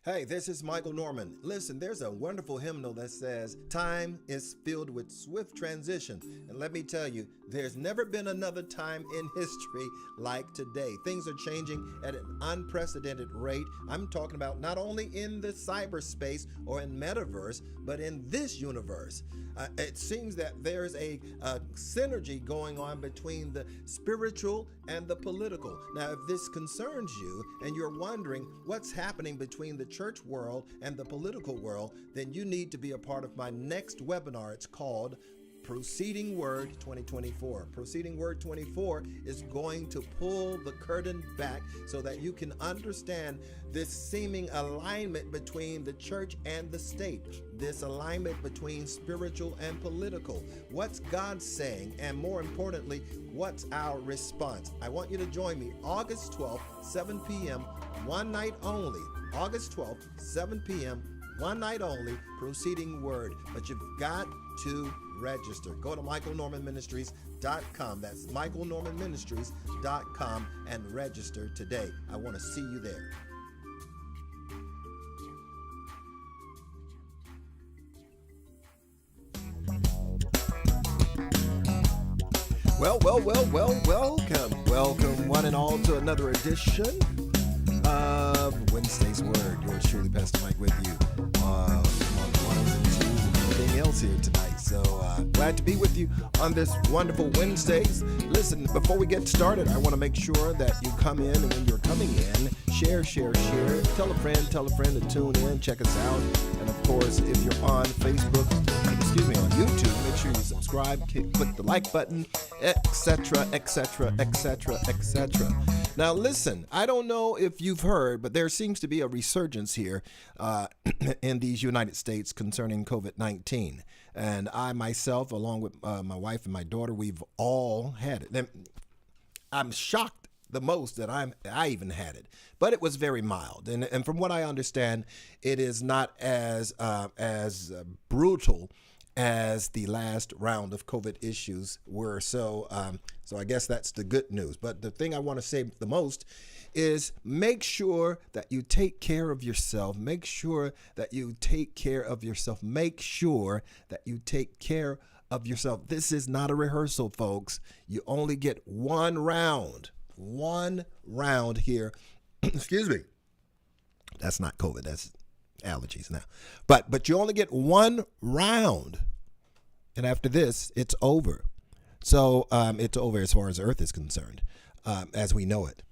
Hey, this is Michael Norman. Listen, there's a wonderful hymnal that says, "Time is filled with swift transition." And let me tell you, there's never been another time in history like today. Things are changing at an unprecedented rate. I'm talking about not only in the cyberspace or in metaverse, but in this universe. It seems that there's a synergy going on between the spiritual and the political. Now, if this concerns you and you're wondering what's happening between the church world and the political world, then you need to be a part of my next webinar. It's called Proceeding Word 2024. Proceeding Word 24 is going to pull the curtain back so that you can understand this seeming alignment between the church and the state, this alignment between spiritual and political. What's God saying? And more importantly, what's our response? I want you to join me August 12th, 7 p.m., one night only. August 12th, 7 p.m., one night only, Proceeding Word. But you've got to register. Go to michaelnormanministries.com. That's michaelnormanministries.com and register today. I want to see you there. Welcome one and all to another edition of Wednesday's Word. Yours truly, Pastor Mike, with you on ones and twos and everything else here tonight. So glad to be with you on this wonderful Wednesdays. Listen, before we get started, I want to make sure that you come in, and when you're coming in, share. Tell a friend to tune in, check us out. And of course, if you're on Facebook, on YouTube, make sure you subscribe, click the like button, etc. Now listen, I don't know if you've heard, but there seems to be a resurgence here in these United States concerning COVID-19. And I myself, along with my wife and my daughter, we've all had it. And I'm shocked the most that I even had it, but it was very mild. And from what I understand, it is not as brutal as the last round of COVID issues were. So I guess that's the good news. But the thing I want to say the most is make sure that you take care of yourself. Make sure that you take care of yourself. Make sure that you take care of yourself. This is not a rehearsal, folks. You only get one round here. Excuse me. That's not COVID. That's allergies now. But you only get one round. And after this, it's over. So it's over as far as Earth is concerned, as we know it.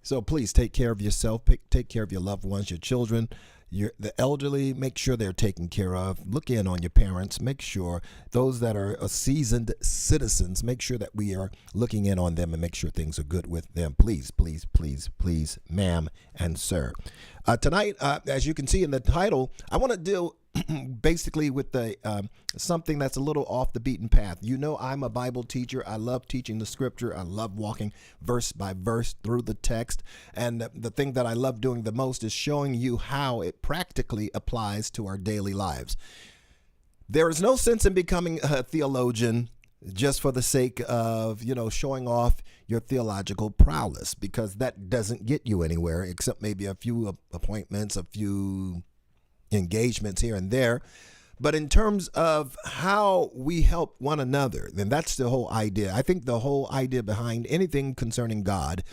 So please take care of yourself. Take care of your loved ones, your children, the elderly. Make sure they're taken care of. Look in on your parents. Make sure those that are seasoned citizens, make sure that we are looking in on them and make sure things are good with them. Please, ma'am and sir. Tonight, as you can see in the title, I want to deal basically with the something that's a little off the beaten path. You know, I'm a Bible teacher. I love teaching the scripture. I love walking verse by verse through the text. And the thing that I love doing the most is showing you how it practically applies to our daily lives. There is no sense in becoming a theologian just for the sake of, showing off your theological prowess, because that doesn't get you anywhere except maybe a few appointments, a few engagements here and there. But in terms of how we help one another, then that's the whole idea. I think the whole idea behind anything concerning God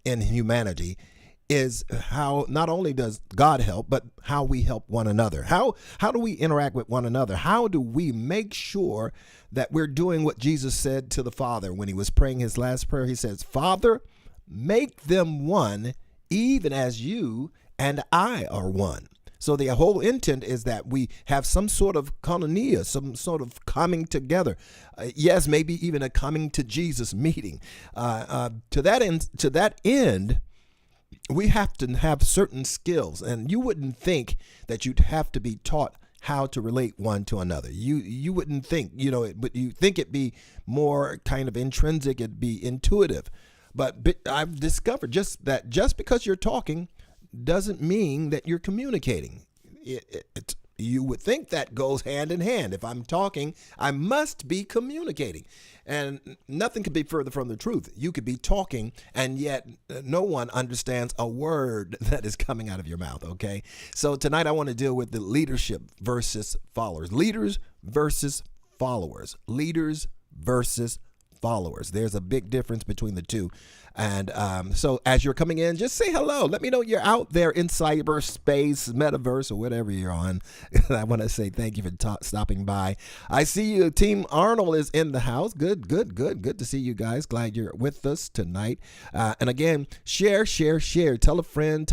and humanity is how not only does God help, but how we help one another. How do we interact with one another? How do we make sure that we're doing what Jesus said to the Father when he was praying his last prayer? He says, Father, make them one, even as you and I are one. So the whole intent is that we have some sort of koinonia, some sort of coming together. Yes, maybe even a coming to Jesus meeting. To that end, we have to have certain skills, and you wouldn't think that you'd have to be taught how to relate one to another. You wouldn't think, but you think it'd be more kind of intrinsic, it'd be intuitive. But I've discovered just because you're talking doesn't mean that you're communicating. You would think that goes hand in hand. If I'm talking, I must be communicating. And nothing could be further from the truth. You could be talking, and yet no one understands a word that is coming out of your mouth, okay? So tonight I want to deal with the leadership versus followers. Leaders versus followers. Leaders versus followers. There's a big difference between the two. And so as you're coming in, just say hello. Let me know you're out there in cyberspace, metaverse, or whatever you're on. I want to say thank you for stopping by. I see you. Team Arnold is in the house. Good to see you guys. Glad you're with us tonight. And again, share. Tell a friend,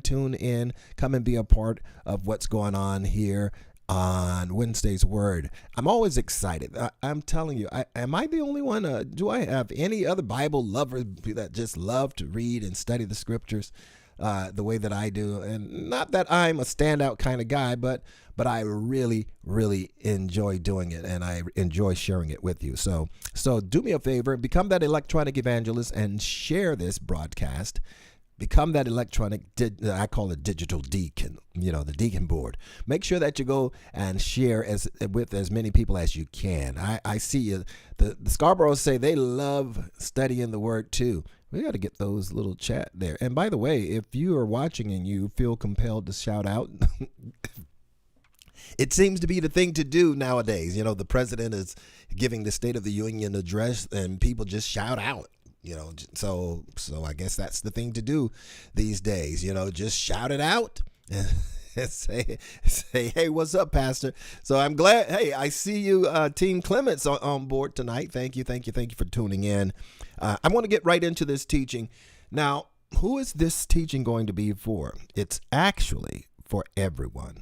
tune in, come and be a part of what's going on here on Wednesday's Word. I'm always excited. I'm telling you, am I the only one? Do I have any other Bible lovers that just love to read and study the scriptures the way that I do? And not that I'm a standout kind of guy, but I really enjoy doing it, and I enjoy sharing it with you. So do me a favor, become that electronic evangelist and share this broadcast. Become that electronic, I call it digital deacon, the deacon board. Make sure that you go and share with as many people as you can. I see you. The Scarboroughs say they love studying the word too. We got to get those little chat there. And by the way, if you are watching and you feel compelled to shout out, it seems to be the thing to do nowadays. The president is giving the State of the Union address and people just shout out. So I guess that's the thing to do these days, just shout it out and say, hey, what's up, Pastor? So I'm glad. Hey, I see you, Team Clements on board tonight. Thank you for tuning in. I want to get right into this teaching. Now, who is this teaching going to be for? It's actually for everyone,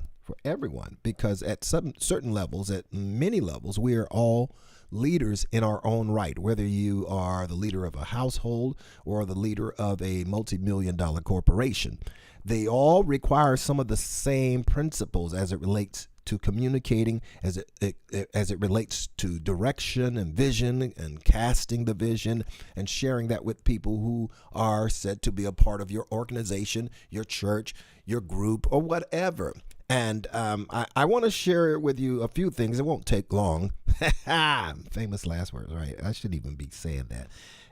because at certain levels, at many levels, we are all leaders in our own right, whether you are the leader of a household or the leader of a multi-million-dollar corporation. They all require some of the same principles as it relates to communicating, as it relates to direction and vision and casting the vision and sharing that with people who are said to be a part of your organization, your church, your group, or whatever. And I want to share with you a few things. It won't take long. Famous last words, right? I shouldn't even be saying that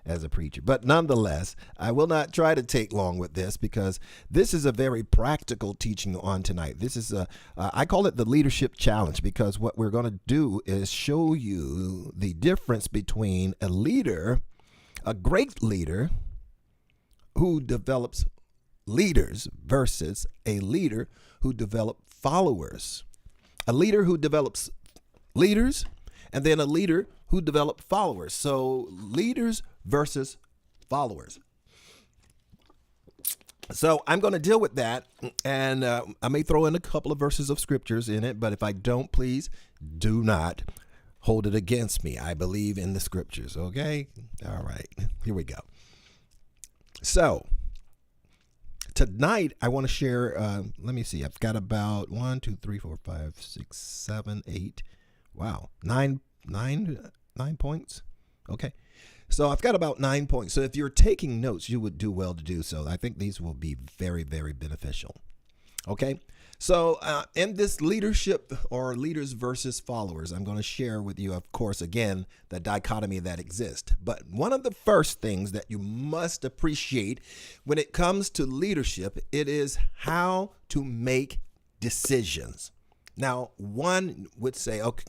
as a preacher. But nonetheless, I will not try to take long with this, because this is a very practical teaching on tonight. This is I call it the leadership challenge, because what we're going to do is show you the difference between a leader, a great leader who develops leaders, versus a leader who develops followers. A leader who develops leaders, and then a leader who develops followers. So leaders versus followers. So I'm going to deal with that, and I may throw in a couple of verses of scriptures in it, but if I don't, please do not hold it against me. I believe in the scriptures, okay? All right, here we go. So tonight, I want to share, let me see, I've got about 1, 2, 3, 4, 5, 6, 7, 8, wow, 9 points. Okay. So I've got about 9 points. So if you're taking notes, you would do well to do so. I think these will be very, very beneficial. Okay. So in this leadership or leaders versus followers, I'm going to share with you, of course, again, the dichotomy that exists. But one of the first things that you must appreciate when it comes to leadership, it is how to make decisions. Now, one would say, okay,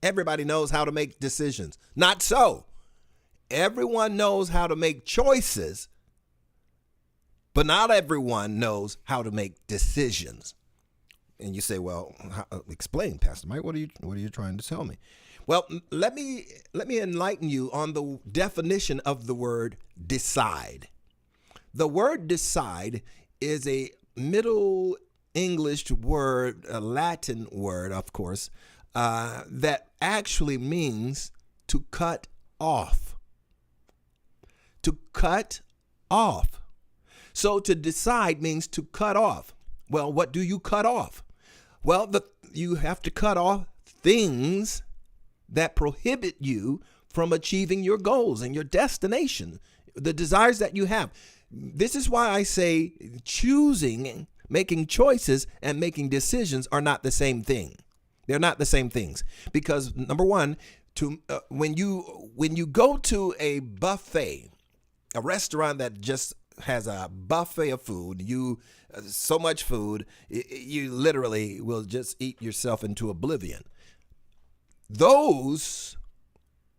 everybody knows how to make decisions. Not so. Everyone knows how to make choices, but not everyone knows how to make decisions. And you say, well, explain, Pastor Mike, what are you trying to tell me? Well, let me enlighten you on the definition of the word decide. The word decide is a Middle English word, a Latin word, of course, that actually means to cut off. To cut off. So to decide means to cut off. Well, what do you cut off? Well, you have to cut off things that prohibit you from achieving your goals and your destination, the desires that you have. This is why I say choosing, making choices and making decisions are not the same thing. They're not the same things because number one, when you go to a buffet, a restaurant that just has a buffet of food, so much food, you literally will just eat yourself into oblivion. Those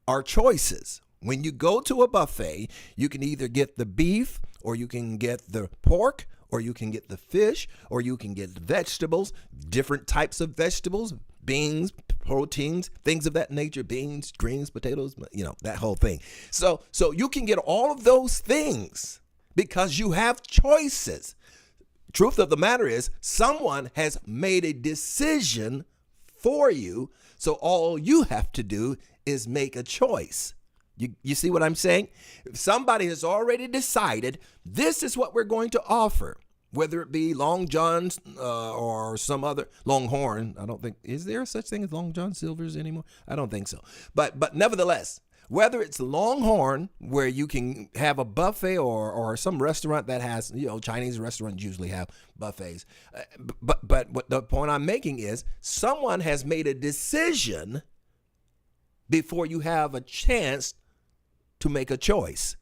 are choices. When you go to a buffet, you can either get the beef, or you can get the pork, or you can get the fish, or you can get the vegetables, different types of vegetables, beans, proteins, things of that nature, beans, greens, potatoes, that whole thing. So you can get all of those things because you have choices. Truth of the matter is, someone has made a decision for you, so all you have to do is make a choice. You see what I'm saying? If somebody has already decided this is what we're going to offer, whether it be Long John's or some other Longhorn. I don't think, is there such thing as Long John Silver's anymore? I don't think so. But nevertheless, whether it's Longhorn, where you can have a buffet, or some restaurant that has, Chinese restaurants usually have buffets. But what the point I'm making is someone has made a decision before you have a chance to make a choice.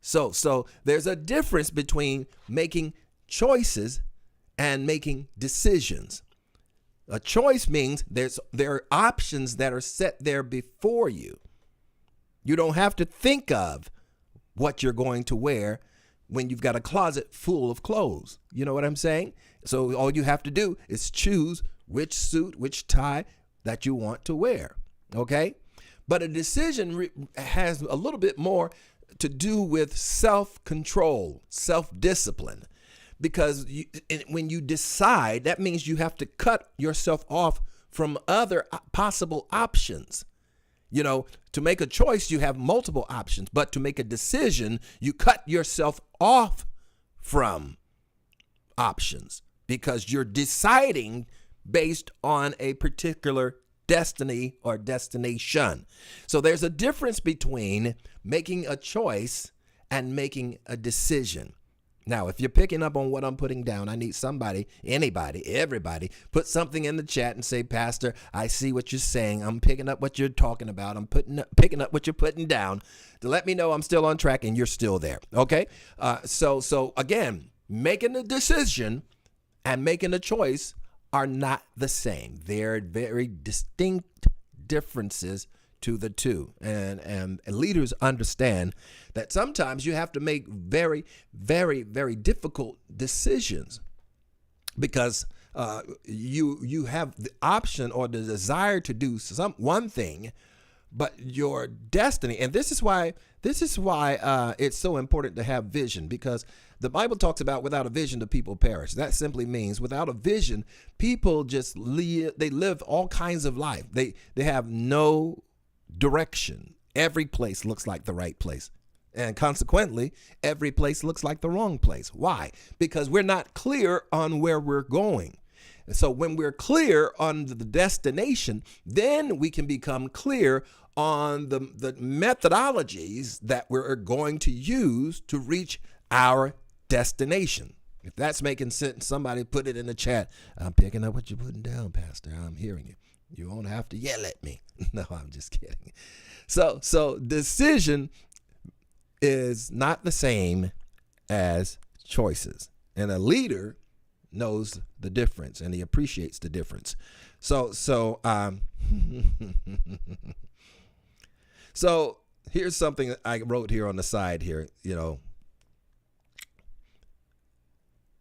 So there's a difference between making choices and making decisions. A choice means there are options that are set there before you. You don't have to think of what you're going to wear when you've got a closet full of clothes. You know what I'm saying? So all you have to do is choose which suit, which tie that you want to wear. Okay? But a decision has a little bit more to do with self-control, self-discipline. Because when you decide, that means you have to cut yourself off from other possible options. To make a choice, you have multiple options, but to make a decision, you cut yourself off from options because you're deciding based on a particular destiny or destination. So there's a difference between making a choice and making a decision. Now, if you're picking up on what I'm putting down, I need somebody, anybody, everybody, put something in the chat and say, Pastor, I see what you're saying. I'm picking up what you're talking about. I'm picking up what you're putting down to let me know I'm still on track and you're still there. Okay? So again, making a decision and making a choice are not the same. They're very distinct differences to the two. And leaders understand that sometimes you have to make very, very, very difficult decisions because you have the option or the desire to do one thing, but your destiny. And this is why it's so important to have vision, because the Bible talks about without a vision, the people perish. That simply means without a vision, people just live all kinds of life. They have no direction. Every place looks like the right place. And consequently, every place looks like the wrong place. Why? Because we're not clear on where we're going. So when we're clear on the destination, then we can become clear on the methodologies that we're going to use to reach our destination. If that's making sense, somebody put it in the chat. I'm picking up what you're putting down, Pastor. I'm hearing you. You won't have to yell at me. No, I'm just kidding. So decision is not the same as choices. And a leader knows the difference, and he appreciates the difference. So here's something I wrote here on the side here,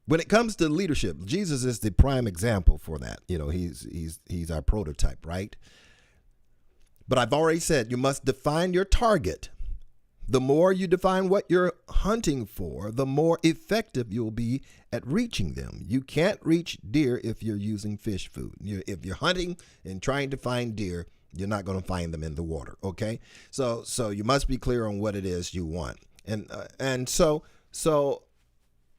when it comes to leadership, Jesus is the prime example for that. He's our prototype, right? But I've already said you must define your target. The more you define what you're hunting for, the more effective you'll be at reaching them. You can't reach deer if you're using fish food. If you're hunting and trying to find deer, you're not going to find them in the water, okay? So you must be clear on what it is you want. And so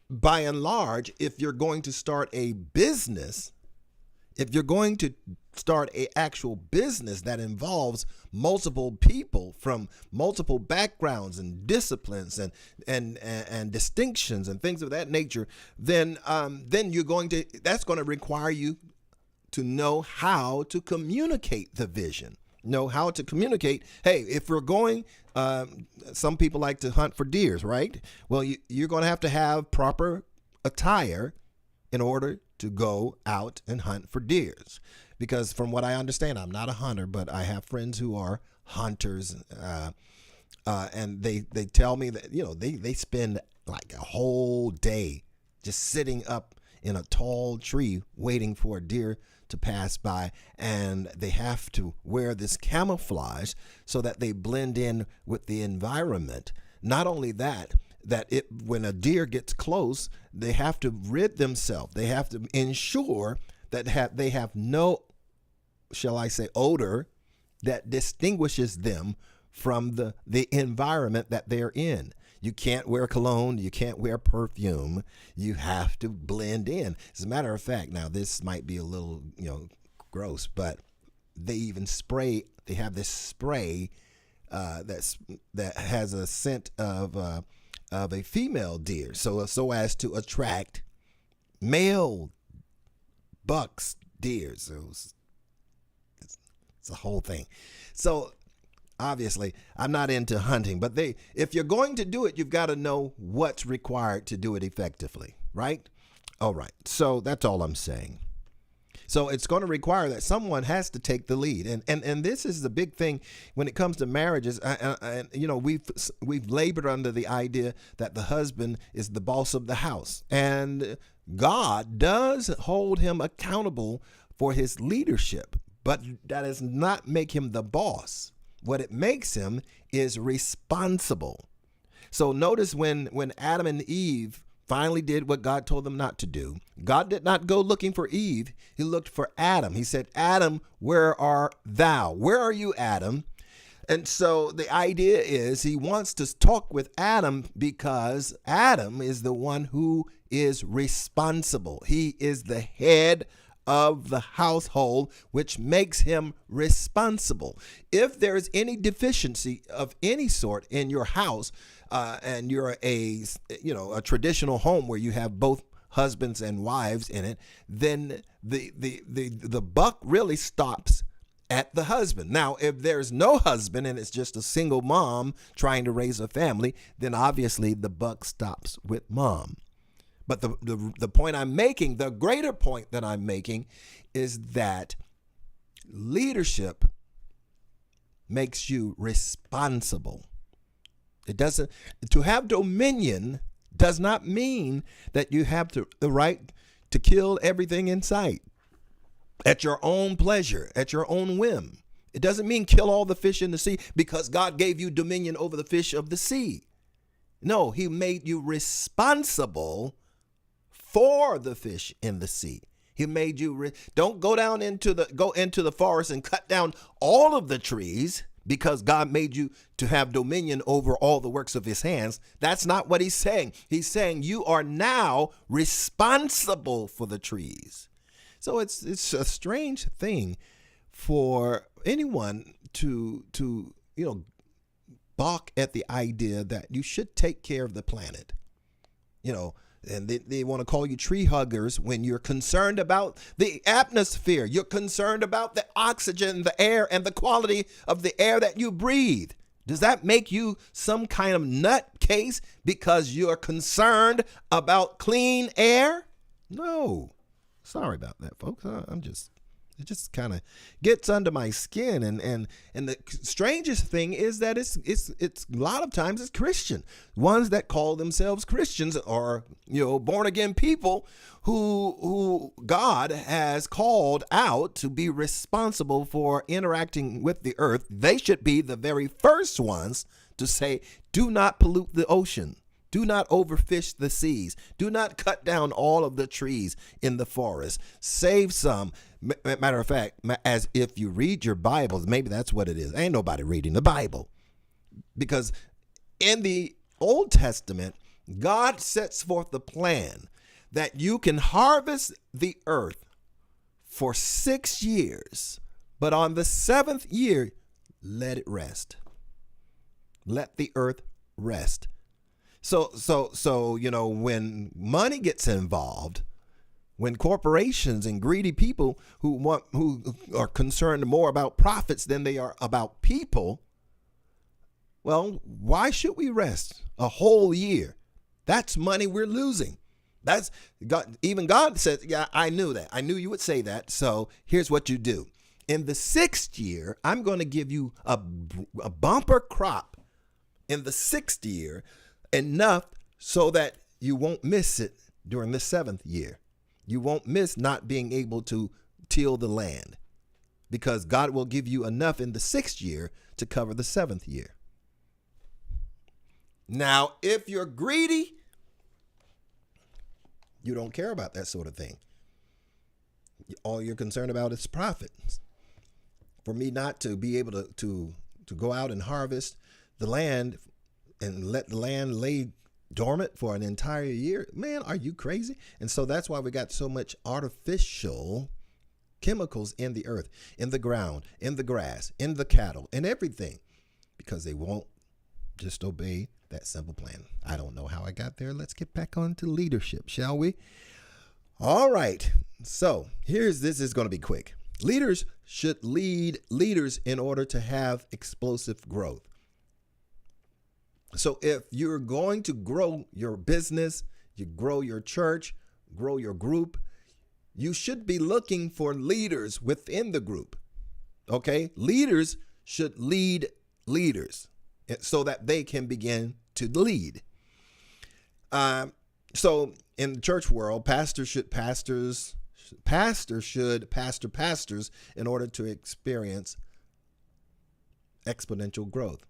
by and large, if you're going to start a business, if you're going to start an actual business that involves multiple people from multiple backgrounds and disciplines and distinctions and things of that nature, then that's going to require you to know how to communicate the vision. Know how to communicate. Hey, if we're going, some people like to hunt for deers, right? Well, you're going to have proper attire in order to go out and hunt for deers. Because from what I understand, I'm not a hunter, but I have friends who are hunters, and they tell me that they spend like a whole day just sitting up in a tall tree waiting for a deer to pass by, and they have to wear this camouflage so that they blend in with the environment. Not only that when a deer gets close, they have to rid themselves. They have to ensure that they have no, shall I say, odor that distinguishes them from the environment that they're in. You can't wear cologne. You can't wear perfume. You have to blend in. As a matter of fact, now this might be a little, gross, but they even spray. They have this spray that has a scent of a female deer, so as to attract male bucks, deers. So it's a whole thing. So obviously, I'm not into hunting, but if you're going to do it, you've got to know what's required to do it effectively, right? All right. So that's all I'm saying. So it's going to require that someone has to take the lead. And this is the big thing when it comes to marriages. We've labored under the idea that the husband is the boss of the house. And God does hold him accountable for his leadership, but that does not make him the boss. What it makes him is responsible. So notice when Adam and Eve finally did what God told them not to do, God did not go looking for Eve. He looked for Adam. He said, Adam, where art thou? Where are you, Adam? And so the idea is he wants to talk with Adam because Adam is the one who is responsible. He is the head of the household, which makes him responsible. If there is any deficiency of any sort in your house, and you're a traditional home where you have both husbands and wives in it, then the buck really stops at the husband. Now, if there's no husband and it's just a single mom trying to raise a family, then obviously the buck stops with mom. But the point I'm making, the greater point that I'm making, is that leadership makes you responsible. It doesn't, to have dominion does not mean that you have the right to kill everything in sight at your own pleasure, at your own whim. It doesn't mean kill all the fish in the sea because God gave you dominion over the fish of the sea. No, he made you responsible for the fish in the sea. He made you don't go into the forest and cut down all of the trees because God made you to have dominion over all the works of his hands. That's not what he's saying. He's saying you are now responsible for the trees. So it's a strange thing for anyone to balk at the idea that you should take care of the planet. And they want to call you tree huggers when you're concerned about the atmosphere. You're concerned about the oxygen, the air, and the quality of the air that you breathe. Does that make you some kind of nutcase because you're concerned about clean air? No. Sorry about that, folks. It just kind of gets under my skin, and the strangest thing is that it's a lot of times it's Christian ones that call themselves Christians, or born again people who God has called out to be responsible for interacting with the earth. They should be the very first ones to say, do not pollute the ocean. Do not overfish the seas. Do not cut down all of the trees in the forest. Save some. Matter of fact, as if you read your Bibles, maybe that's what it is. Ain't nobody reading the Bible. Because in the Old Testament, God sets forth the plan that you can harvest the earth for 6 years, but on the 7th year, let it rest. Let the earth rest. So, when money gets involved, when corporations and greedy people who are concerned more about profits than they are about people, well, why should we rest a whole year? That's money we're losing. That's God. Even God says, yeah, I knew that. I knew you would say that. So here's what you do. In the 6th year, I'm going to give you a bumper crop in the 6th year, enough so that you won't miss it during the 7th year. You won't miss not being able to till the land, because God will give you enough in the 6th year to cover the 7th year. Now, if you're greedy, you don't care about that sort of thing. All you're concerned about is profit. For me not to be able to go out and harvest the land and let the land lay dormant for an entire year, man, are you crazy? And so that's why we got so much artificial chemicals in the earth, in the ground, in the grass, in the cattle, in everything, because they won't just obey that simple plan. I don't know how I got there. Let's get back on to leadership, shall we? All right. So this is going to be quick. Leaders should lead leaders in order to have explosive growth. So if you're going to grow your business, you grow your church, grow your group, you should be looking for leaders within the group. Okay? Leaders should lead leaders so that they can begin to lead. So in the church world, pastors should pastor pastors in order to experience exponential growth.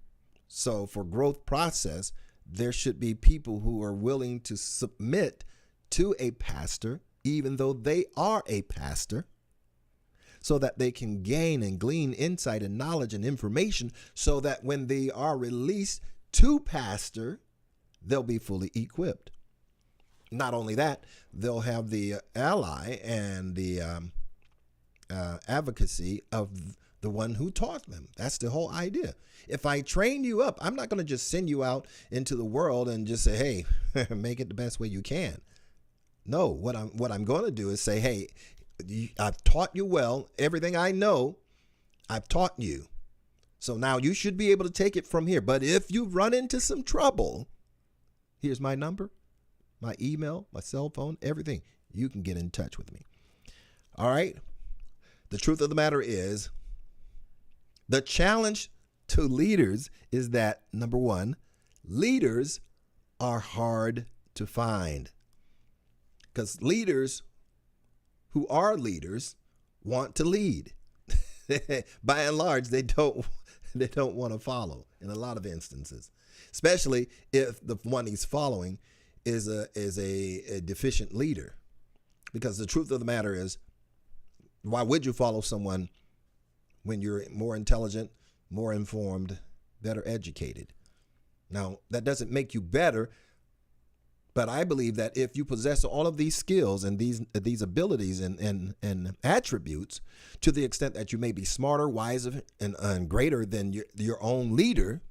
So for growth process, there should be people who are willing to submit to a pastor, even though they are a pastor, so that they can gain and glean insight and knowledge and information, so that when they are released to pastor, they'll be fully equipped. Not only that, they'll have the ally and the advocacy of the one who taught them. That's the whole idea. If I train you up, I'm not going to just send you out into the world and just say, hey, make it the best way you can. No, what I'm going to do is say, hey, I've taught you well. Everything I know, I've taught you. So now you should be able to take it from here. But if you run into some trouble, here's my number, my email, my cell phone, everything. You can get in touch with me. All right. The truth of the matter is, the challenge to leaders is that, number one, leaders are hard to find, because leaders who are leaders want to lead. By and large, they don't want to follow in a lot of instances, especially if the one he's following is a deficient leader. Because the truth of the matter is, why would you follow someone when you're more intelligent, more informed, better educated? Now, that doesn't make you better, but I believe that if you possess all of these skills and these abilities and attributes, to the extent that you may be smarter, wiser, and greater than your own leader,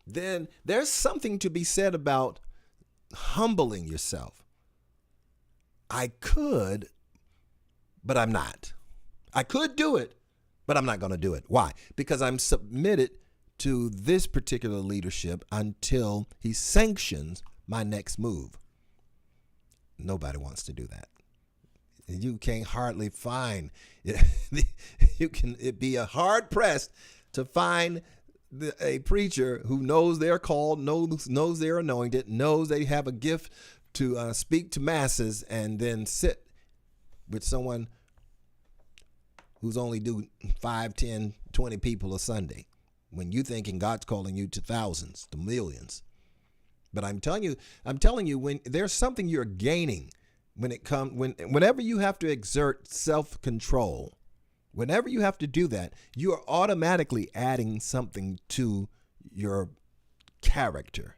then there's something to be said about humbling yourself, I could, but I'm not. I could do it, but I'm not going to do it. Why? Because I'm submitted to this particular leadership until he sanctions my next move. Nobody wants to do that. You can't hardly find it'd be a hard pressed to find a preacher who knows they're called, knows they're anointed, knows they have a gift to speak to masses, and then sit with someone who's only do 5, 10, 20 people a Sunday, when you thinking God's calling you to thousands, to millions. But I'm telling you, when there's something you're gaining whenever you have to exert self-control, whenever you have to do that, you are automatically adding something to your character.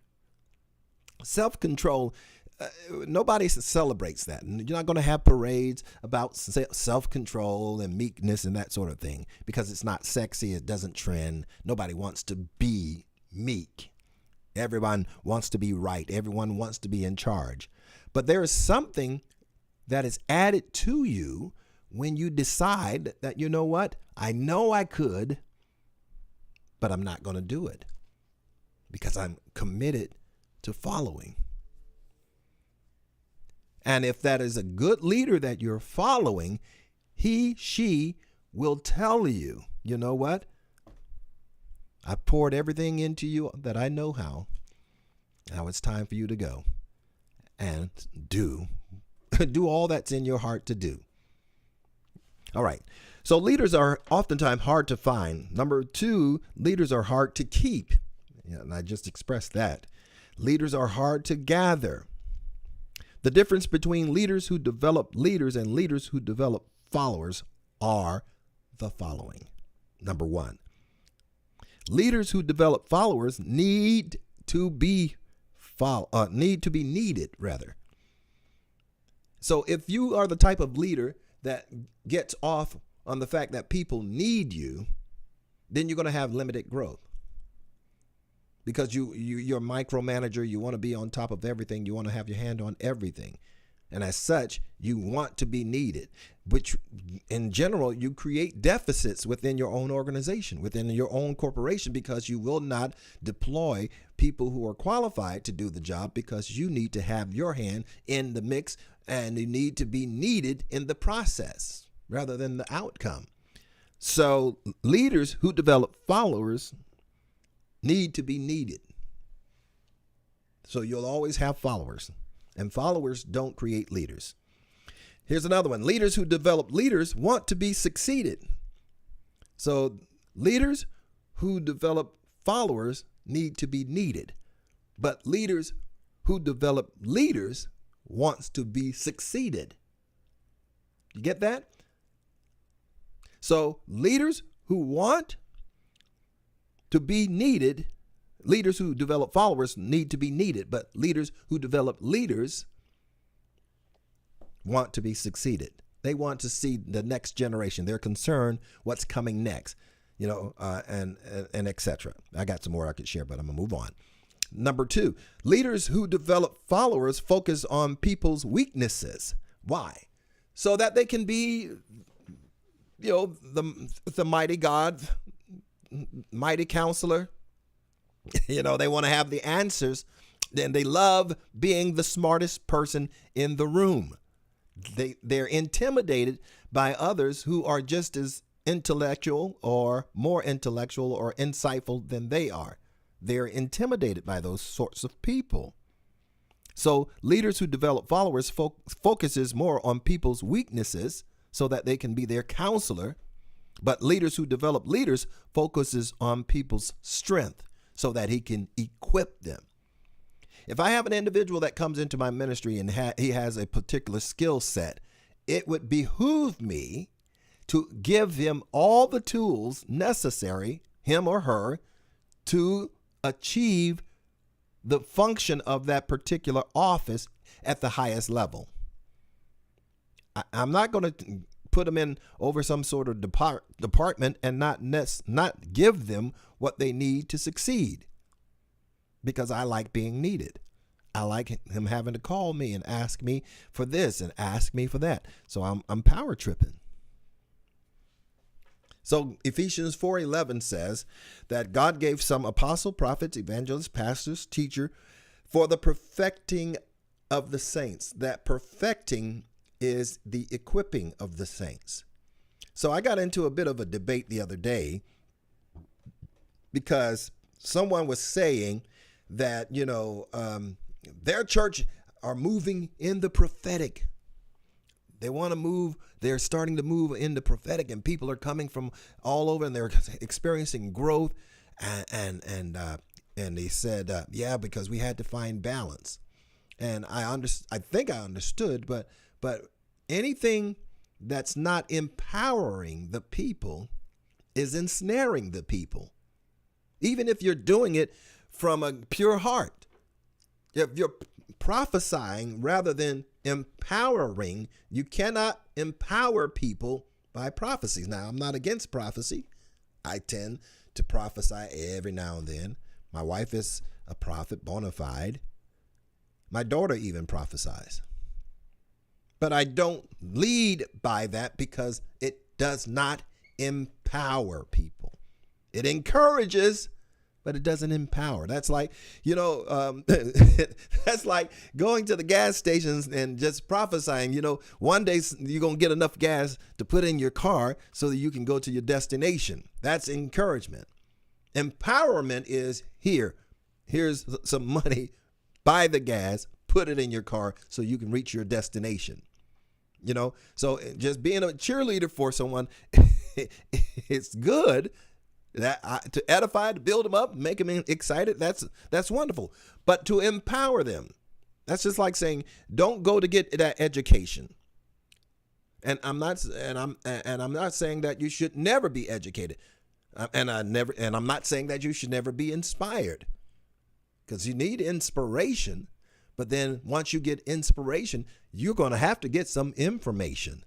Self-control, nobody celebrates that. You're not going to have parades about self-control and meekness and that sort of thing, because it's not sexy. It doesn't trend. Nobody wants to be meek. Everyone wants to be right. Everyone wants to be in charge. But there is something that is added to you when you decide that, you know what, I know I could, but I'm not going to do it because I'm committed to following. And if that is a good leader that you're following, she will tell you, you know what, I poured everything into you that I know how. Now it's time for you to go and do all that's in your heart to do. All right. So leaders are oftentimes hard to find. Number 2, leaders are hard to keep. Yeah, and I just expressed that. Leaders are hard to gather. The difference between leaders who develop leaders and leaders who develop followers are the following. Number 1, leaders who develop followers need to be needed. So if you are the type of leader that gets off on the fact that people need you, then you're going to have limited growth. Because you're a micromanager, you want to be on top of everything, you want to have your hand on everything. And as such, you want to be needed, which in general, you create deficits within your own organization, within your own corporation, because you will not deploy people who are qualified to do the job, because you need to have your hand in the mix and you need to be needed in the process rather than the outcome. So leaders who develop followers need to be needed. So you'll always have followers. And followers don't create leaders. Here's another one. Leaders who develop leaders want to be succeeded. So leaders who develop followers need to be needed. But leaders who develop leaders wants to be succeeded. You get that? So leaders who want to be needed, leaders who develop followers need to be needed, but leaders who develop leaders want to be succeeded. They want to see the next generation. They're concerned what's coming next, and etc. I got some more I could share, but I'm gonna move on. Number 2, leaders who develop followers focus on people's weaknesses. Why? So that they can be, the mighty God, mighty counselor. They want to have the answers. Then they love being the smartest person in the room. They're intimidated by others who are just as intellectual or more intellectual or insightful than they are. They're intimidated by those sorts of people. So leaders who develop followers focuses more on people's weaknesses so that they can be their counselor. But leaders who develop leaders focuses on people's strength so that he can equip them. If I have an individual that comes into my ministry and he has a particular skill set, it would behoove me to give him all the tools necessary, him or her, to achieve the function of that particular office at the highest level. I'm not going to put them in over some sort of department and not give them what they need to succeed, because I like being needed. I like him having to call me and ask me for this and ask me for that. So I'm power tripping. So Ephesians 4:11 says that God gave some apostle, prophets, evangelists, pastors, teacher for the perfecting of the saints. That perfecting is the equipping of the saints. So I got into a bit of a debate the other day because someone was saying that, their church are moving in the prophetic. They want to move. They're starting to move in the prophetic, and people are coming from all over, and they're experiencing growth. And they said, because we had to find balance. And I think I understood, but anything that's not empowering the people is ensnaring the people, even if you're doing it from a pure heart. If you're prophesying rather than empowering, you cannot empower people by prophecies. Now, I'm not against prophecy. I tend to prophesy every now and then. My wife is a prophet, bona fide. My daughter even prophesies. But I don't lead by that because it does not empower people. It encourages, but it doesn't empower. That's like, that's like going to the gas stations and just prophesying, one day you're going to get enough gas to put in your car so that you can go to your destination. That's encouragement. Empowerment is here's some money, buy the gas, put it in your car so you can reach your destination. So just being a cheerleader for someone, it's good. To edify, to build them up, make them excited, that's wonderful. But to empower them, that's just like saying, don't go to get that education. And I'm not saying that you should never be educated. And I'm not saying that you should never be inspired, because you need inspiration. But then once you get inspiration, you're going to have to get some information.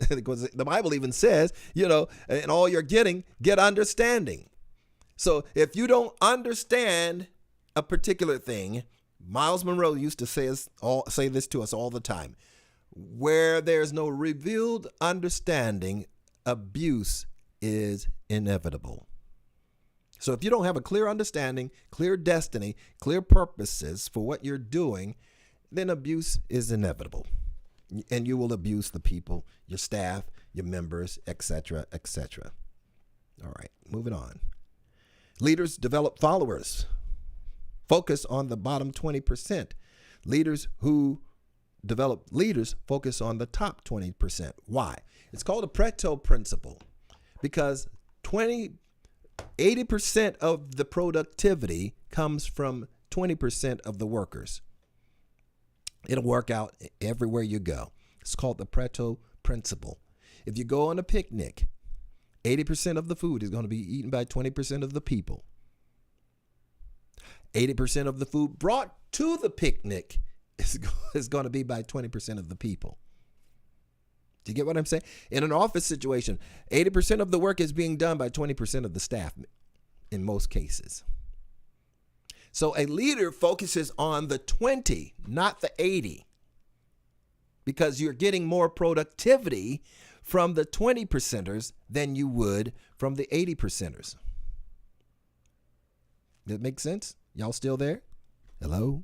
Because the Bible even says, in all you're getting, get understanding. So if you don't understand a particular thing, Miles Monroe used to say this to us all the time: where there's no revealed understanding, abuse is inevitable. So if you don't have a clear understanding, clear destiny, clear purposes for what you're doing, then abuse is inevitable. And you will abuse the people, your staff, your members, etc., etc. All right, moving on. Leaders develop followers. Focus on the bottom 20%. Leaders who develop leaders focus on the top 20%. Why? It's called a Pareto principle, because 80% of the productivity comes from 20% of the workers. It'll work out everywhere you go. It's called the Pareto principle. If you go on a picnic, 80% of the food is going to be eaten by 20% of the people. 80% of the food brought to the picnic is going to be by 20% of the people. Do you get what I'm saying? In an office situation, 80% of the work is being done by 20% of the staff in most cases. So a leader focuses on the 20, not the 80, because you're getting more productivity from the 20%ers than you would from the 80%ers. Does that make sense? Y'all still there? Hello?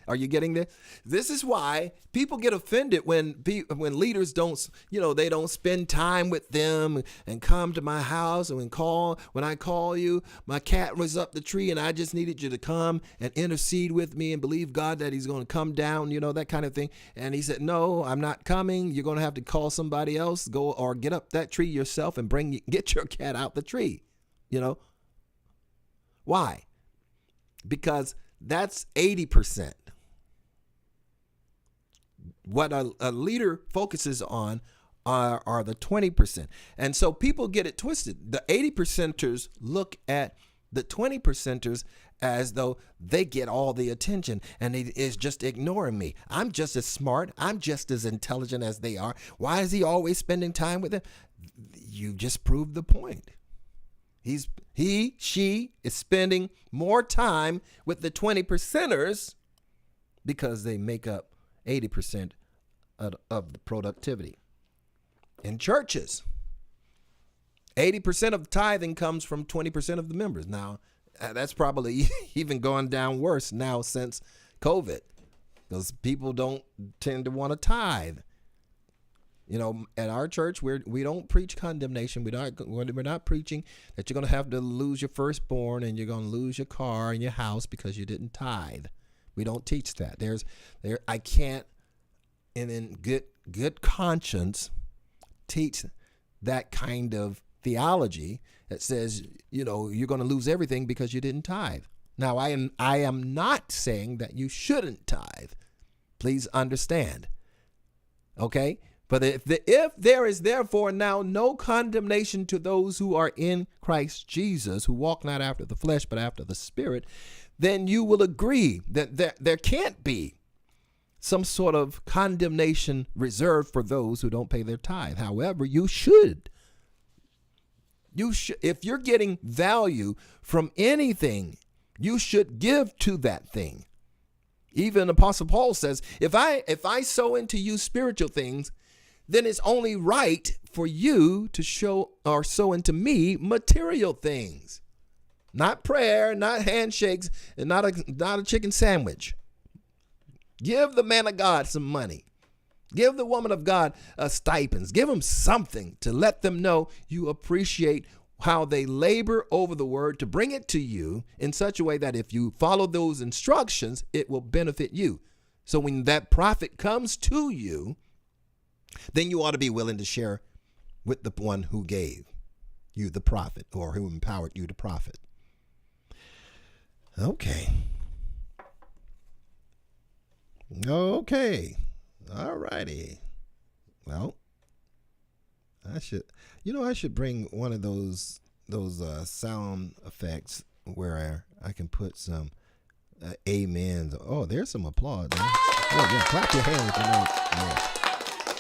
Are you getting this? This is why people get offended when leaders don't, they don't spend time with them and come to my house. And when I call you, my cat was up the tree and I just needed you to come and intercede with me and believe God that he's going to come down, that kind of thing. And he said, no, I'm not coming. You're going to have to call somebody else, go or get up that tree yourself and get your cat out the tree. Why? Because that's 80%. What a leader focuses on are the 20%. And so people get it twisted. The 80%ers look at the 20%ers as though they get all the attention and it is just ignoring me. I'm just as smart. I'm just as intelligent as they are. Why is he always spending time with them? You just proved the point. She is spending more time with the 20%ers because they make up 80% of the productivity. In churches, 80% of tithing comes from 20% of the members. Now, that's probably even gone down worse now since COVID, because people don't tend to want to tithe. You know, at our church, we don't preach condemnation. We're not preaching that you're going to have to lose your firstborn and you're going to lose your car and your house because you didn't tithe. We don't teach that. I can't, and in good conscience, teach that kind of theology that says, you know, you're going to lose everything because you didn't tithe. Now, I am not saying that you shouldn't tithe. Please understand. Okay? But if there is therefore now no condemnation to those who are in Christ Jesus, who walk not after the flesh, but after the Spirit, then you will agree that there can't be some sort of condemnation reserved for those who don't pay their tithe. However, you should. If you're getting value from anything, you should give to that thing. Even Apostle Paul says, if I sow into you spiritual things, then it's only right for you to show or sow into me material things. Not prayer, not handshakes, and not a chicken sandwich. Give the man of God some money. Give the woman of God stipends. Give them something to let them know you appreciate how they labor over the word to bring it to you in such a way that if you follow those instructions, it will benefit you. So when that profit comes to you, then you ought to be willing to share with the one who gave you the profit or who empowered you to profit. Okay. All righty. Well, I should bring one of those sound effects where I can put some amens. Oh, there's some applause. Oh, yeah, clap your hands.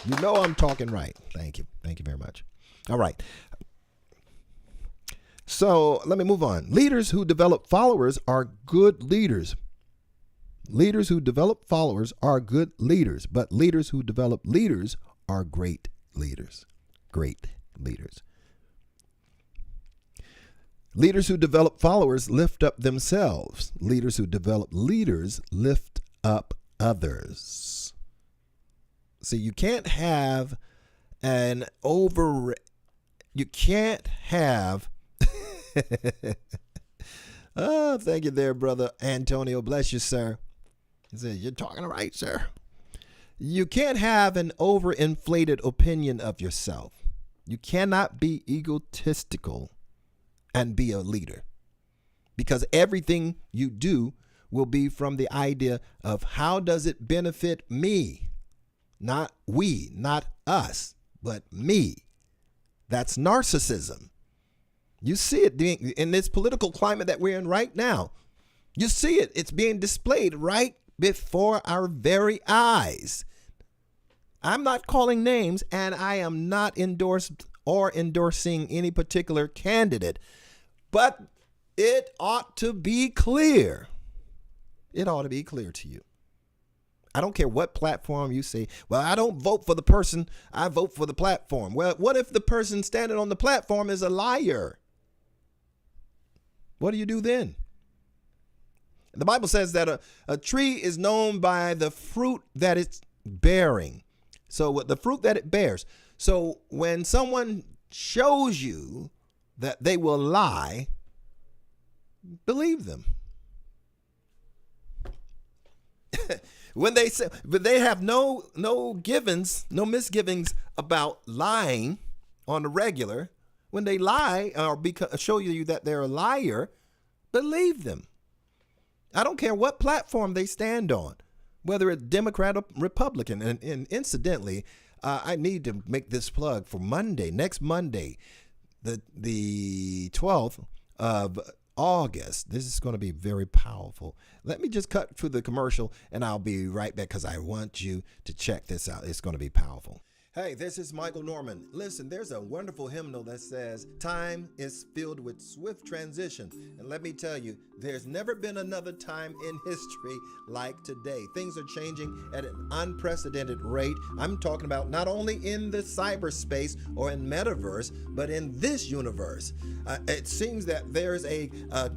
You know I'm talking right. Thank you. Thank you very much. All right. So let me move on. Leaders who develop followers are good leaders. Leaders who develop followers are good leaders, but leaders who develop leaders are great leaders. Great leaders. Leaders who develop followers lift up themselves. Leaders who develop leaders lift up others. See, you can't have you can't have oh, thank you there, brother Antonio. Bless you, sir. He said, you're talking right, sir. You can't have an overinflated opinion of yourself. You cannot be egotistical and be a leader, because everything you do will be from the idea of how does it benefit me? Not we, not us, but me. That's narcissism. You see it in this political climate that we're in right now. You see it. It's being displayed right before our very eyes. I'm not calling names, and I am not endorsing any particular candidate, but it ought to be clear. It ought to be clear to you. I don't care what platform you say. Well, I don't vote for the person. I vote for the platform. Well, what if the person standing on the platform is a liar? What do you do then? The Bible says that a tree is known by the fruit that it's bearing. So the fruit that it bears. So when someone shows you that they will lie, believe them. When they say, but they have no misgivings about lying on the regular. When they lie or show you that they're a liar, believe them. I don't care what platform they stand on, whether it's Democrat or Republican. And incidentally, I need to make this plug for Monday, next Monday, the 12th of August. This is going to be very powerful. Let me just cut through the commercial and I'll be right back because I want you to check this out. It's going to be powerful. Hey, this is Michael Norman. Listen, there's a wonderful hymnal that says, "Time is filled with swift transition." And let me tell you, there's never been another time in history like today. Things are changing at an unprecedented rate. I'm talking about not only in the cyberspace or in metaverse, but in this universe. It seems that there's a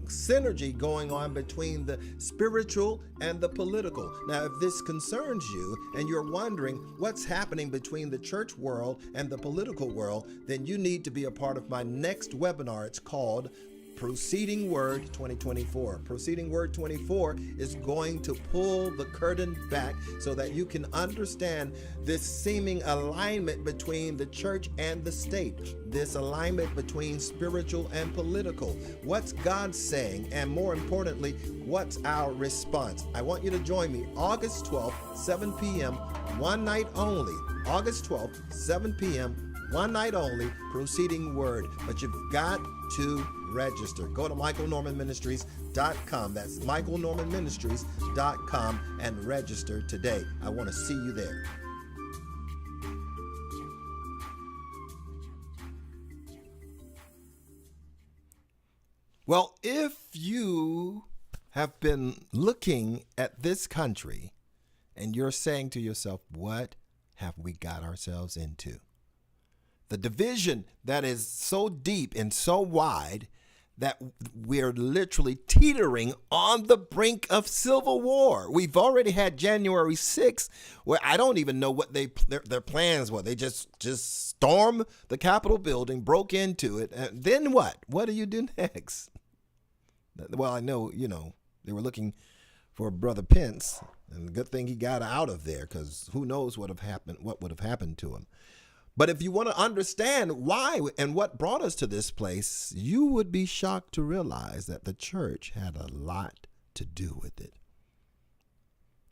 synergy going on between the spiritual and the political. Now, if this concerns you and you're wondering what's happening between the church world and the political world, then you need to be a part of my next webinar. It's called Proceeding Word 2024. Proceeding Word 24 is going to pull the curtain back so that you can understand this seeming alignment between the church and the state, this alignment between spiritual and political. What's God saying? And more importantly, what's our response? I want you to join me August 12th, 7 p.m., one night only. August 12th, 7 p.m., one night only, Proceeding Word. But you've got to register. Go to michaelnormanministries.com. That's michaelnormanministries.com and register today. I want to see you there. Well, if you have been looking at this country and you're saying to yourself, what have we got ourselves into? The division that is so deep and so wide that we're literally teetering on the brink of civil war. We've already had January 6th, where I don't even know what their plans were. They just stormed the Capitol building, broke into it, and then what? What do you do next? Well, I know, they were looking for Brother Pence, and good thing he got out of there, because who knows what would have happened to him. But if you want to understand why and what brought us to this place, you would be shocked to realize that the church had a lot to do with it.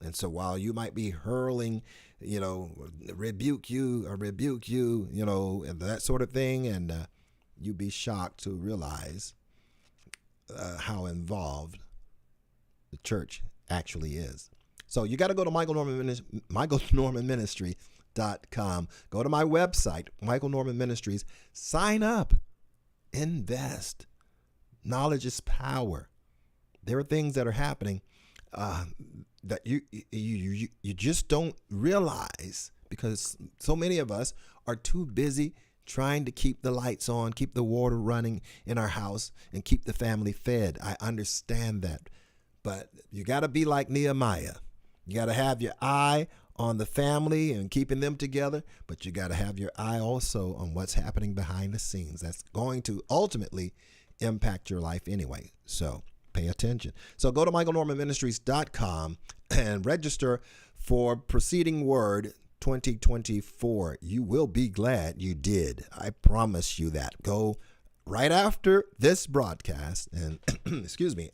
And so while you might be hurling, rebuke you, and that sort of thing, and you'd be shocked to realize how involved the church actually is. So you got to go to Michael Norman Ministry. Go to my website, Michael Norman Ministries. Sign up. Invest. Knowledge is power. There are things that are happening that you just don't realize, because so many of us are too busy trying to keep the lights on, keep the water running in our house, and keep the family fed. I understand that. But you got to be like Nehemiah. You got to have your eye on the family and keeping them together, but you got to have your eye also on what's happening behind the scenes. That's going to ultimately impact your life anyway. So pay attention. So go to michaelnormanministries.com and register for Proceeding Word 2024. You will be glad you did. I promise you that. Go right after this broadcast and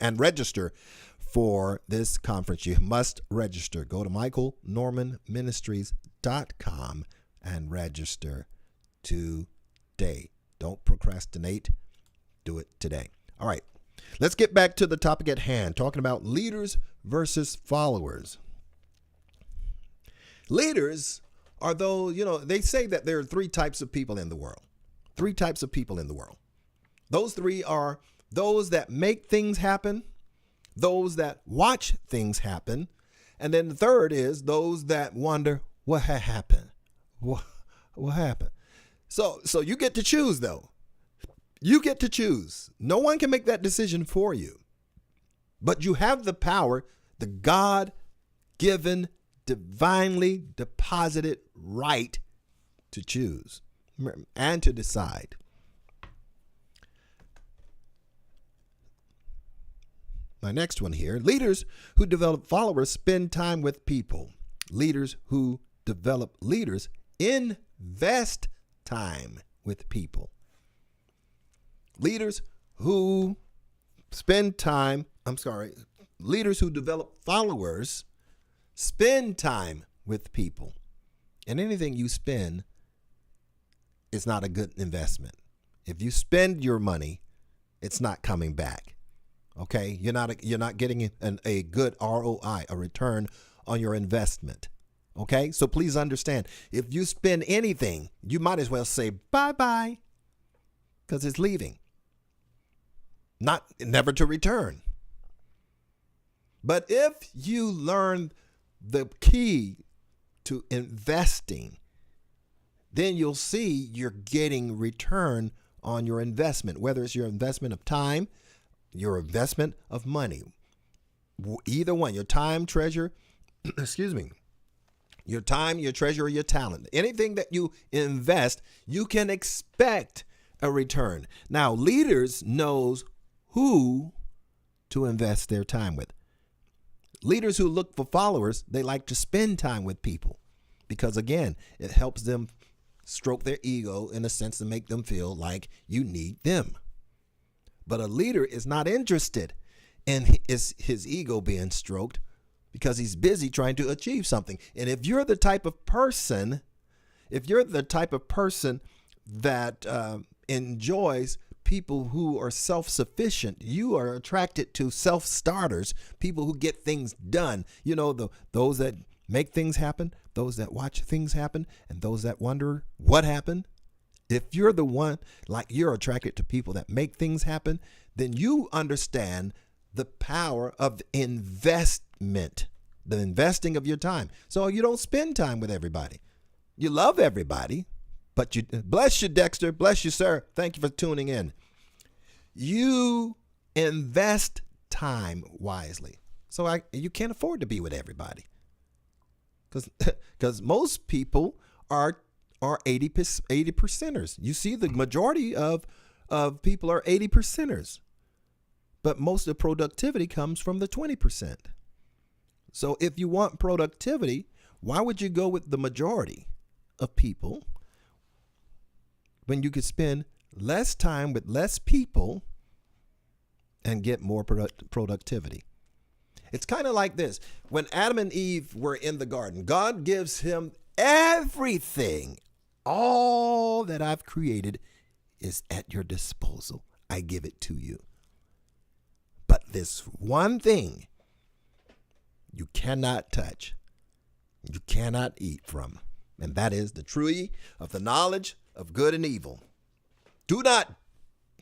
and register for this conference. You must register. Go to michaelnormanministries.com and register today. Don't procrastinate. Do it today. All right. Let's get back to the topic at hand, talking about leaders versus followers. Leaders are those, they say that there are three types of people in the world. Three types of people in the world. Those three are those that make things happen, those that watch things happen, and then the third is those that wonder what happened. What happened? So you get to choose, though. You get to choose. No one can make that decision for you. But you have the power, the God-given, divinely deposited right to choose and to decide. My next one here, leaders who develop followers spend time with people. Leaders who develop leaders invest time with people. Leaders who develop followers spend time with people. And anything you spend is not a good investment. If you spend your money, it's not coming back. Okay, you're not getting a good ROI, a return on your investment. Okay, so please understand, if you spend anything, you might as well say bye-bye, because it's leaving, never to return. But if you learn the key to investing, then you'll see you're getting return on your investment, whether it's your investment of time, your investment of money. Either one, your time, treasure, excuse me, your time, your treasure, or your talent. Anything that you invest, you can expect a return. Now, leaders knows who to invest their time with. Leaders who look for followers, they like to spend time with people because, again, it helps them stroke their ego in a sense to make them feel like you need them. But a leader is not interested in his ego being stroked because he's busy trying to achieve something. And if you're the type of person that enjoys people who are self-sufficient, you are attracted to self-starters, people who get things done. You know, those that make things happen, those that watch things happen, and those that wonder what happened. If you're the one, like you're attracted to people that make things happen, then you understand the power of investment, the investing of your time. So you don't spend time with everybody. You love everybody, but you bless you, Dexter. Bless you, sir. Thank you for tuning in. You invest time wisely. So you can't afford to be with everybody. Because most people are 80 percenters. You see, the majority of people are 80 percenters. But most of the productivity comes from the 20%. So if you want productivity, why would you go with the majority of people when you could spend less time with less people and get more productivity? It's kind of like this. When Adam and Eve were in the garden, God gives him everything. All that I've created is at your disposal. I give it to you. But this one thing you cannot touch, you cannot eat from, and that is the tree of the knowledge of good and evil. Do not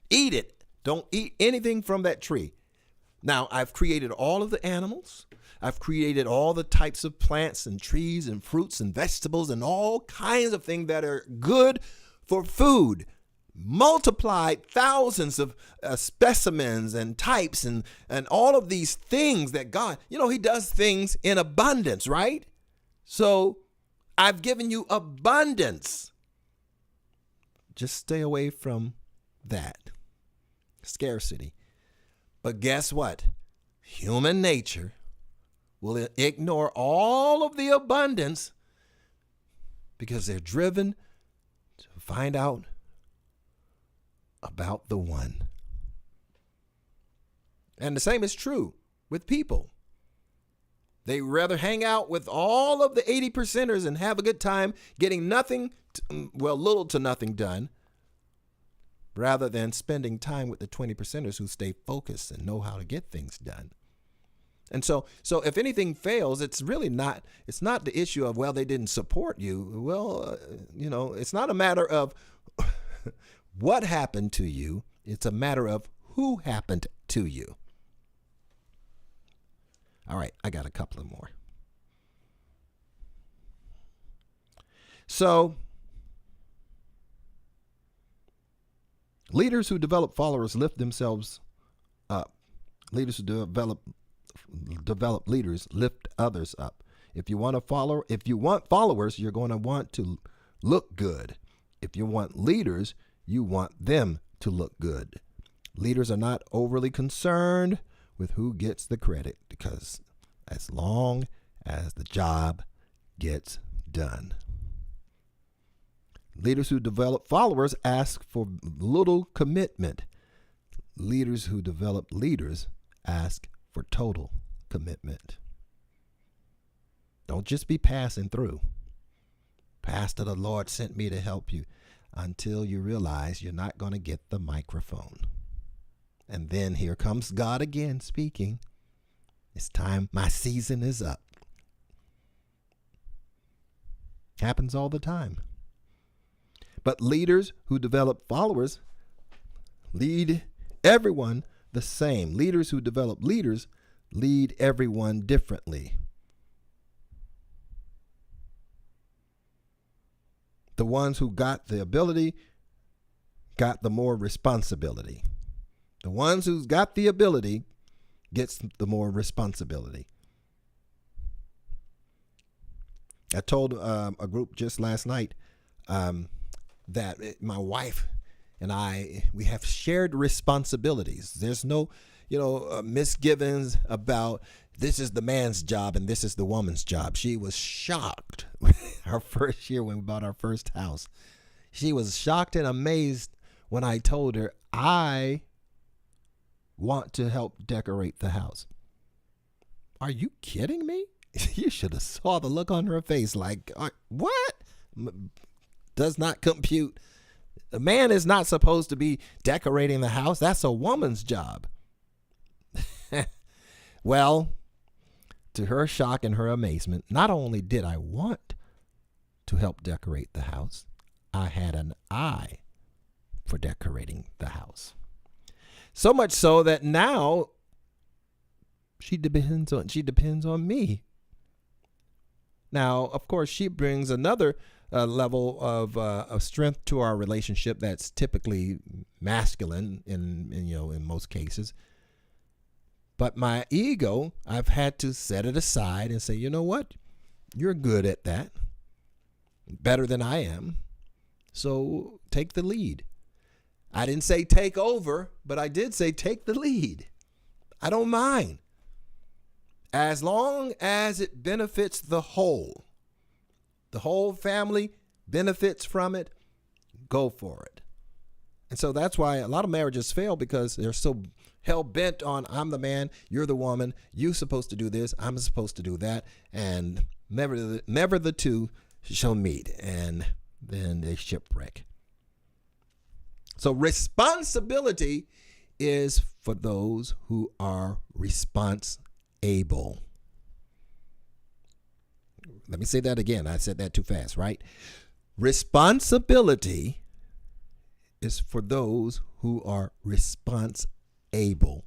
eat it. Don't eat anything from that tree. Now, I've created all of the animals. I've created all the types of plants and trees and fruits and vegetables and all kinds of things that are good for food. Multiplied thousands of specimens and types and all of these things that God, he does things in abundance, right? So I've given you abundance. Just stay away from that scarcity. But guess what? Human nature will ignore all of the abundance because they're driven to find out about the one. And the same is true with people. They rather hang out with all of the 80 percenters and have a good time getting little to nothing done, rather than spending time with the 20 percenters who stay focused and know how to get things done. And so if anything fails, it's not the issue of, well, they didn't support you. Well, it's not a matter of what happened to you. It's a matter of who happened to you. All right, I got a couple of more. So, leaders who develop followers lift themselves up. Leaders who develop leaders lift others up. If you want followers, you're going to want to look good. If you want leaders, you want them to look good. Leaders are not overly concerned with who gets the credit, because as long as the job gets done. Leaders who develop followers ask for little commitment. Leaders who develop leaders ask for total commitment. Don't just be passing through. Pastor, the Lord sent me to help you, until you realize you're not going to get the microphone. And then here comes God again speaking. It's time. My season is up. Happens all the time. But leaders who develop followers lead everyone the same. Leaders who develop leaders lead everyone differently. The ones who got the ability got the more responsibility. The ones who's got the ability gets the more responsibility. I told a group just last night that my wife and we have shared responsibilities. There's no, misgivings about this is the man's job and this is the woman's job. She was shocked our first year when we bought our first house. She was shocked and amazed when I told her I want to help decorate the house. Are you kidding me? You should have saw the look on her face like, what? Does not compute. A man is not supposed to be decorating the house. That's a woman's job. Well, to her shock and her amazement, not only did I want to help decorate the house, I had an eye for decorating the house. So much so that now she depends on me. Now, of course, she brings another level of strength to our relationship that's typically masculine in most cases. But my ego, I've had to set it aside and say, you know what? You're good at that. Better than I am. So take the lead. I didn't say take over, but I did say take the lead. I don't mind. As long as it benefits the whole family benefits from it, go for it. And so that's why a lot of marriages fail, because they're so hell-bent on I'm the man, you're the woman, you're supposed to do this, I'm supposed to do that, and never the two shall meet, and then they shipwreck. So responsibility is for those who are response-able. Let me say that again. I said that too fast, right? Responsibility is for those who are response-able.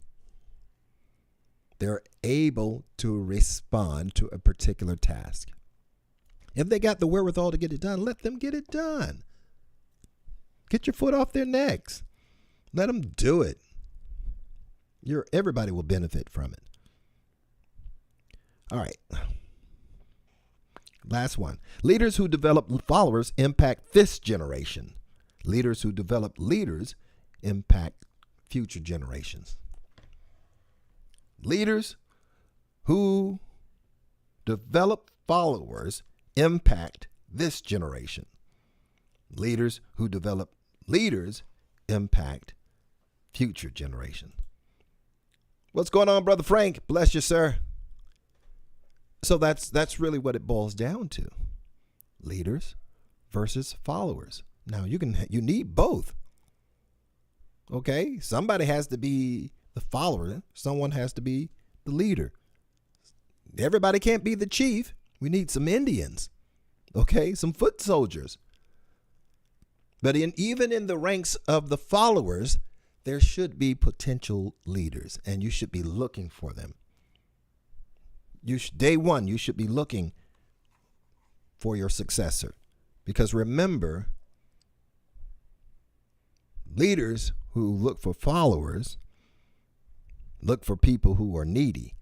They're able to respond to a particular task. If they got the wherewithal to get it done, let them get it done. Get your foot off their necks. Let them do it. Everybody will benefit from it. All right. Last one. Leaders who develop followers impact this generation. Leaders who develop leaders impact future generations. Leaders who develop followers impact this generation. Leaders who develop leaders impact future generation. What's going on, Brother Frank? Bless you, sir. So that's really what it boils down to. Leaders versus followers. Now you need both. Okay? Somebody has to be the follower. Someone has to be the leader. Everybody can't be the chief. We need some Indians. Okay? Some foot soldiers. But even in the ranks of the followers, there should be potential leaders, and you should be looking for them. Day one, you should be looking for your successor. Because remember, leaders who look for followers look for people who are needy.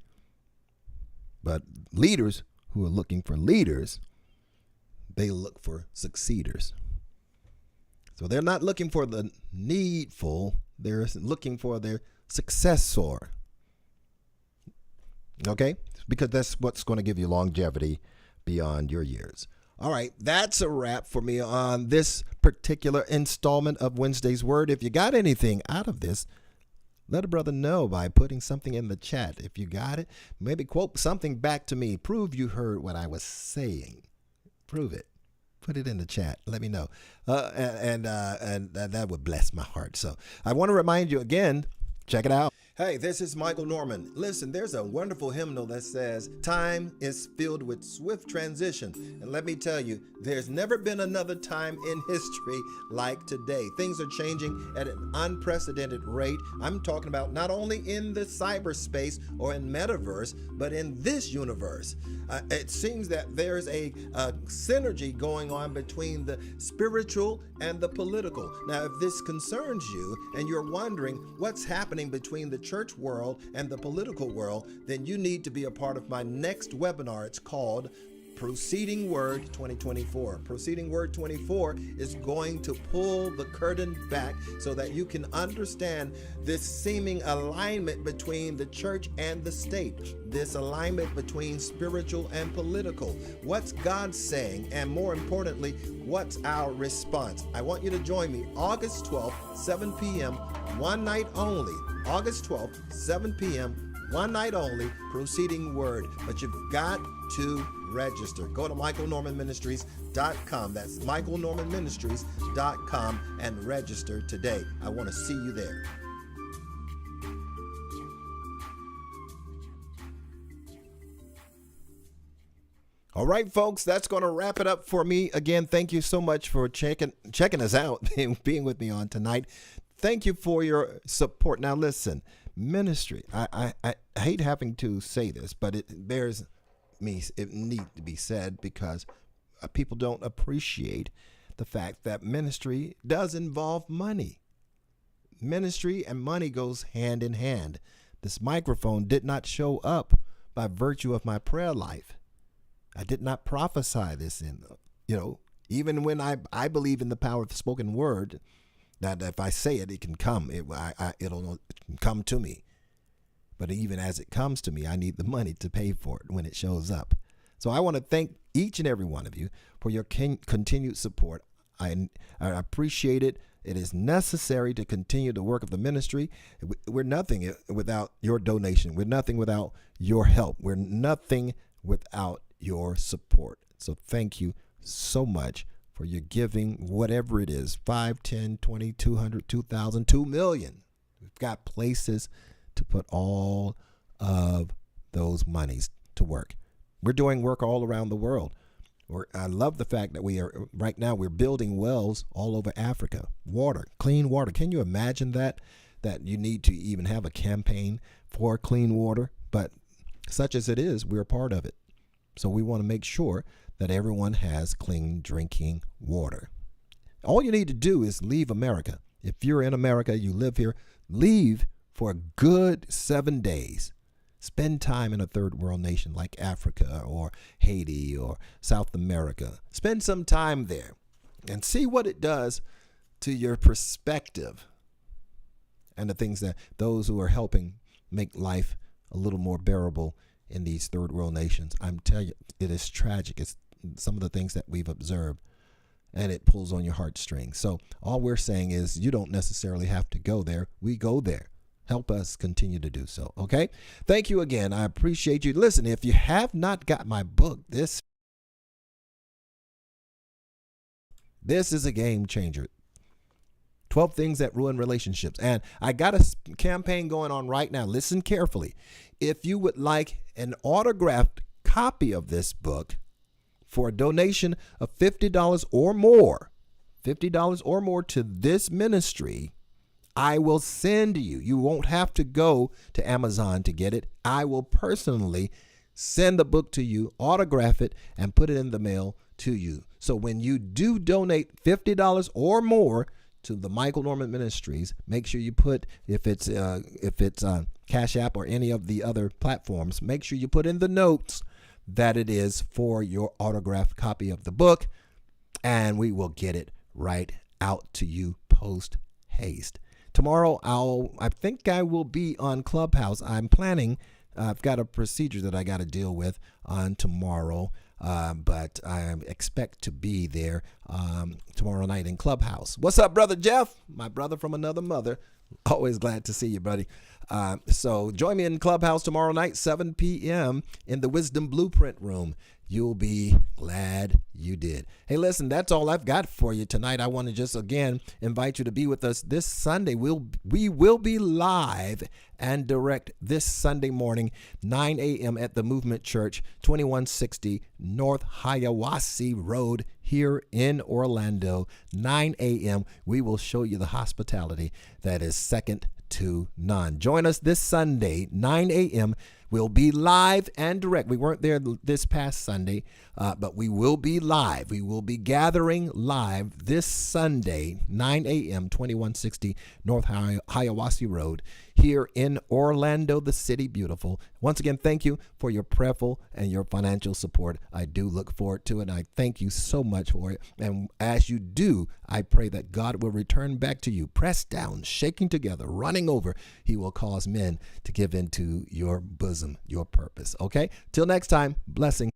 But leaders who are looking for leaders, they look for succeeders. So they're not looking for the needful, they're looking for their successor. Okay? Because that's what's going to give you longevity beyond your years. All right, that's a wrap for me on this particular installment of Wednesday's Word. If you got anything out of this, let a brother know by putting something in the chat. If you got it, maybe quote something back to me. Prove you heard what I was saying. Prove it. Put it in the chat. Let me know. And that would bless my heart. So I want to remind you again, check it out. Hey, this is Michael Norman. Listen, there's a wonderful hymnal that says, "Time is filled with swift transition." And let me tell you, there's never been another time in history like today. Things are changing at an unprecedented rate. I'm talking about not only in the cyberspace or in metaverse, but in this universe. It seems that there's a synergy going on between the spiritual and the political. Now, if this concerns you and you're wondering what's happening between the church world and the political world, then you need to be a part of my next webinar. It's called Proceeding Word 2024. Proceeding Word 24 is going to pull the curtain back so that you can understand this seeming alignment between the church and the state, this alignment between spiritual and political. What's God saying? And more importantly, what's our response? I want you to join me August 12th, 7 p.m., one night only. August 12th, 7 p.m., one night only, Proceeding Word. But you've got to register. Go to michaelnormanministries.com. That's michaelnormanministries.com and register today. I want to see you there. All right, folks, that's going to wrap it up for me. Again, thank you so much for checking us out and being with me on tonight. Thank you for your support. Now, listen, ministry, I hate having to say this, but it needs to be said because people don't appreciate the fact that ministry does involve money. Ministry and money goes hand in hand. This microphone did not show up by virtue of my prayer life. I did not prophesy this in, even when I believe in the power of the spoken word, that if I say it, it can come. It'll come to me. But even as it comes to me, I need the money to pay for it when it shows up. So I want to thank each and every one of you for your continued support. I appreciate it. It is necessary to continue the work of the ministry. We're nothing without your donation. We're nothing without your help. We're nothing without your support. So thank you so much for your giving, whatever it is, 5, 10, 20, 200, 2,000, 2 million. We've got places to put all of those monies to work. We're doing work all around the world. I love the fact that right now we're building wells all over Africa. Water, clean water. Can you imagine that you need to even have a campaign for clean water? But such as it is, we're a part of it. So we want to make sure that everyone has clean drinking water. All you need to do is leave America. If you're in America, you live here, leave for a good 7 days. Spend time in a third world nation like Africa or Haiti or South America. Spend some time there and see what it does to your perspective and the things that those who are helping make life a little more bearable in these third world nations. I'm telling you, it is tragic. It's some of the things that we've observed, and it pulls on your heartstrings. So all we're saying is you don't necessarily have to go there. We go there. Help us continue to do so. Okay. Thank you again. I appreciate you. Listen, if you have not got my book, this is a game changer. 12 things that ruin relationships. And I got a campaign going on right now. Listen carefully. If you would like an autographed copy of this book for a donation of $50 or more, $50 or more to this ministry, I will send you. You won't have to go to Amazon to get it. I will personally send the book to you, autograph it, and put it in the mail to you. So when you do donate $50 or more to the Michael Norman Ministries, make sure you put, if it's Cash App or any of the other platforms, make sure you put in the notes that it is for your autographed copy of the book, and we will get it right out to you post haste. Tomorrow, I think I will be on Clubhouse. I'm planning, I've got a procedure that I got to deal with on tomorrow, but I expect to be there tomorrow night in Clubhouse. What's up, Brother Jeff? My brother from another mother. Always glad to see you, buddy. So join me in Clubhouse tomorrow night, 7 p.m. in the Wisdom Blueprint Room. You'll be glad you did. Hey, listen, that's all I've got for you tonight. I want to just again invite you to be with us this Sunday. We will be live and direct this Sunday morning, 9 a.m. at the Movement Church, 2160 North Hiawassee Road here in Orlando. 9 a.m. We will show you the hospitality that is second to none. Join us this Sunday, 9 a.m. We'll be live and direct. We weren't there this past Sunday, but we will be live. We will be gathering live this Sunday, 9 a.m., 2160 North Hiawassee Road here in Orlando, the city beautiful. Once again, thank you for your prayerful and your financial support. I do look forward to it, and I thank you so much for it. And as you do, I pray that God will return back to you, pressed down, shaking together, running over. He will cause men to give into your bosom, your purpose. Okay? Till next time, blessing.